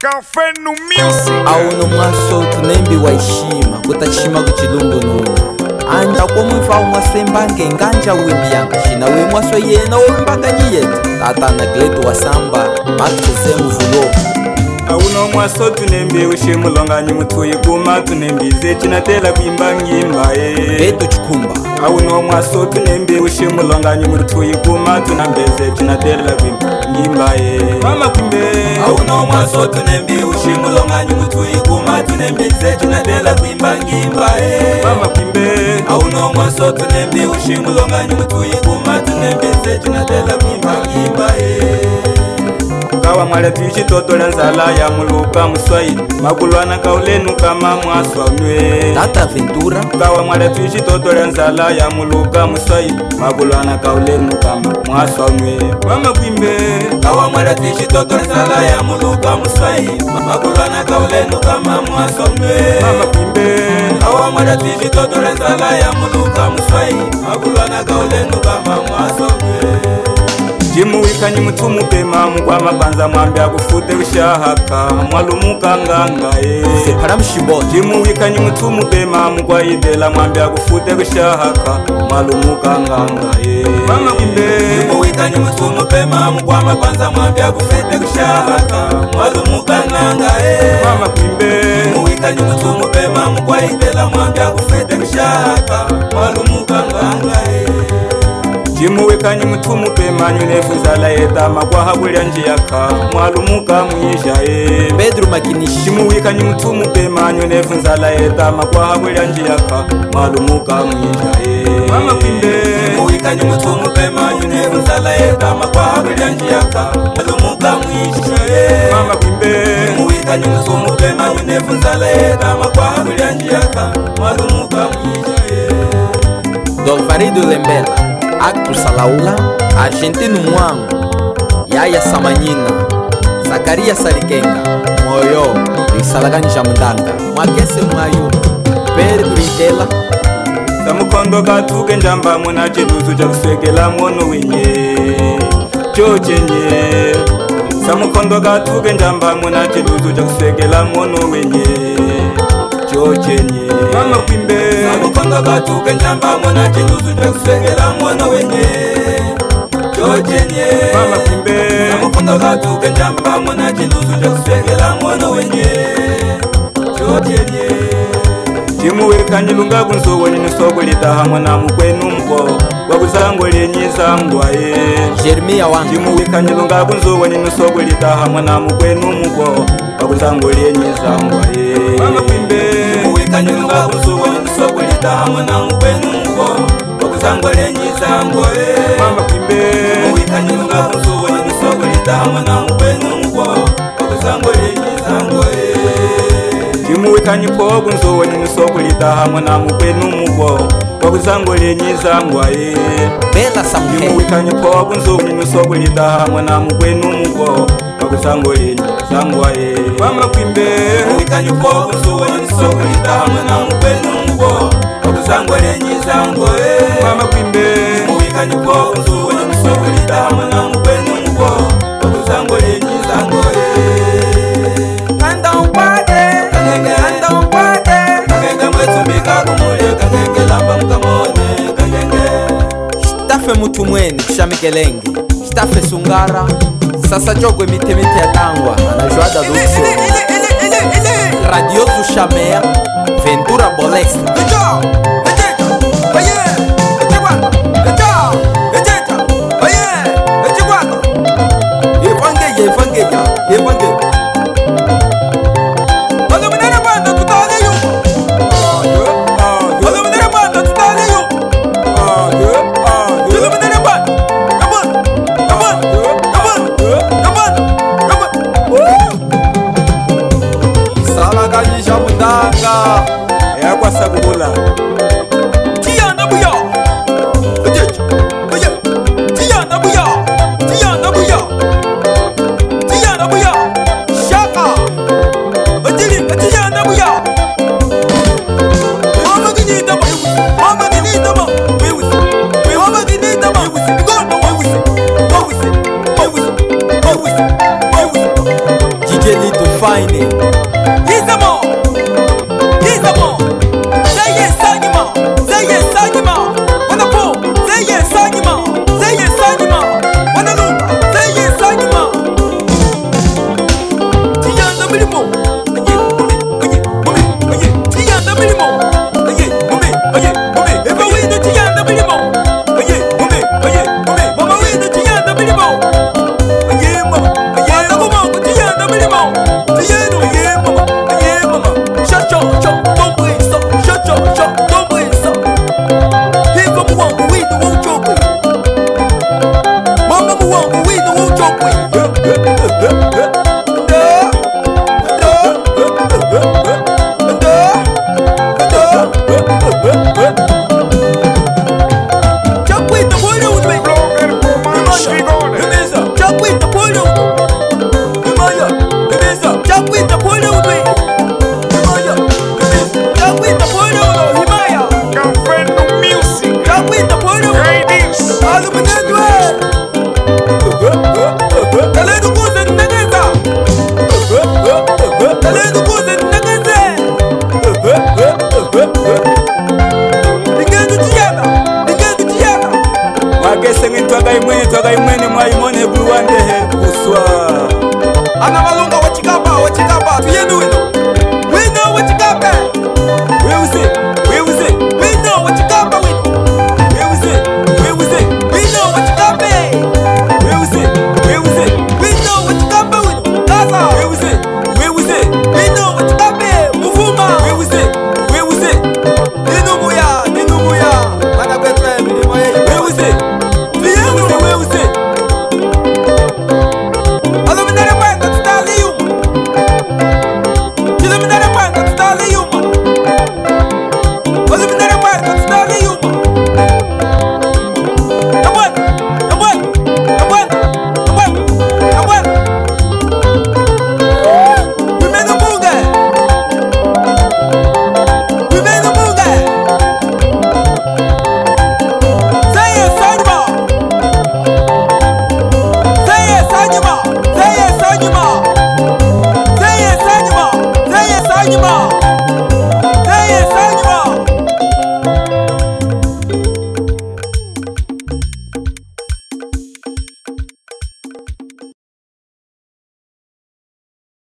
Kafenu Music. Auno mwaso tunembi wa ishima kutachima kuchilumbu nuna anja kwa mfa mwasembange nganja wimbi yankashina we mwaso yena wimbanga nyiyete tata na gletu wa samba matuze muvulo. Auno mwaso tunembi ushimu longanyi mutuyi kuma tunembi zechina tela kuimba ngimba Betu chukumba. Auno mwaso tunembi ushimu longanyi mutuyi kuma tunambeze china tela kuimba ngimba Mama kumbe. Auno mwaso tunembi ushimu longanyi mutuyi kuma tunembi zechina tela kuimba ngimba Mama kumbe. Auno mwaso tunembi ushimu longanyi mutuyi kuma tunembi zechina tela kuimba ngimba Kawa mwale tuishi totola nzala ya muluka muswahili Makulwana kaulenu kama mwaswa mwe Tata Ventura. Kawa mwale tuishi totola nzala ya muluka muswahili Makulwana kaulenu kama mwaswa mwe Mama kwimbe. Kawa mwale tuishi totola nzala ya muluka muswahili Makulwana kaulenu kama mwaswa mwe Mama kwimbe. Kawa mwale tuishi totola nzala ya muluka muswahili Makulwana kaulenu kama mwaswa mwe Jimu wikanyi mutumu pema mkwa mapanza mwambia kufute ushahaka Mwalumuka nganga Separa mshimbo. Jimu wikanyi mutumu pema mkwa idela mwambia kufute ushahaka Mwalumuka nganga Mama kumbe. Jimu wikanyi mutumu pema mkwa mapanza mwambia kufute ushahaka Mwalumuka nganga Mama kumbe. Jimu wikanyi mutumu pema mkwa idela mwambia kufute ushahaka Mwalumuka nganga Jimu wikanyi mutumu pema nyunefu nzala yetama kwa habulya njiyaka Mwalumuka mwisha Pedro Makinishi. Jimu wikanyi mutumu pema nyunefu nzala yetama kwa habulya njiyaka Mwalumuka mwisha Mama kumbe. Jimu wikanyi mutumu pema nyunefu nzala yetama kwa habulya njiyaka Mwalumuka mwisha Mama kumbe. Jimu wikanyi mutumu pema nyunefu nzala yetama kwa habulya njiyaka Mwalumuka mwisha Dolfarido Lembela. Acto Salaula. Argentino Mwangu. Yaya Samanyina. Zakaria Sarikenga. Moyo Isalagani Jamdanga. Mwakese Mwayu. Pedro Itela. Samukondo katuke njamba muna chiluzu cha kuswekela mwono wenye Chochenye. Samukondo katuke njamba muna chiluzu cha kuswekela mwono wenye Chochenye. Mama kwimbe. Samukondo katuke njamba mwana chiluzu cha kuswekela mwono wenye Chochenye. Mama kwimbe. Samukondo katuke njamba mwana chiluzu cha kuswekela mwono wenye Chochenye. Jimu wikanyi lunga kunsowo ninusogo litaha mwana mukwenu mko Wakuzango lenyi zangwa Jeremia Wanga. Jimu wikanyi lunga kunsowo ninusogo litaha mwana mukwenu mko Wakuzango lenyi zangwa Mama kwimbe. Jimu wikanyi lunga kunsowo ninusogo litaha mwana mukwenu mko Wakuzango lenyi zangwa Mama kwimbe. Jimu wikanyi lunga kunsowo ninusogo litaha mwana mukwenu mko Wakuzango lenyi zangwa Jimu wikanyi pogu nsowo ninusogo litaha mwana mukwenu mko Wakuzango lenyi zangwa Bela Jimu Samuel. wikanyi pogu nsowo ninusogo litaha mwana mukwenu mko Wakuzango lenyi zangwa Mama kwimbe. Jimu wikanyi pogu nsowo ninusogo litaha mwana mukwenu mko Wakuzango lenyi zangwa Mama kwimbe. Jimu wikanyi pogu nsowo ninusogo litaha mwana mukwenu mko Wakuzango lenyi zangwa Kanda umpate. Kanda umpate. Kangenge mwetumbika kumule kangenge lamba mkamone kangenge Stafe mutu mweni kushamikelengi. Stafe Sungara. Sasa jogwe mitemete ya tangwa. Anajuada Luxo. Radio Zushamea. Ventura Bolextra. Evangelia. Isalagani Jamdanga. Yakwa sabula. Tiana buya. Tiana buya. fine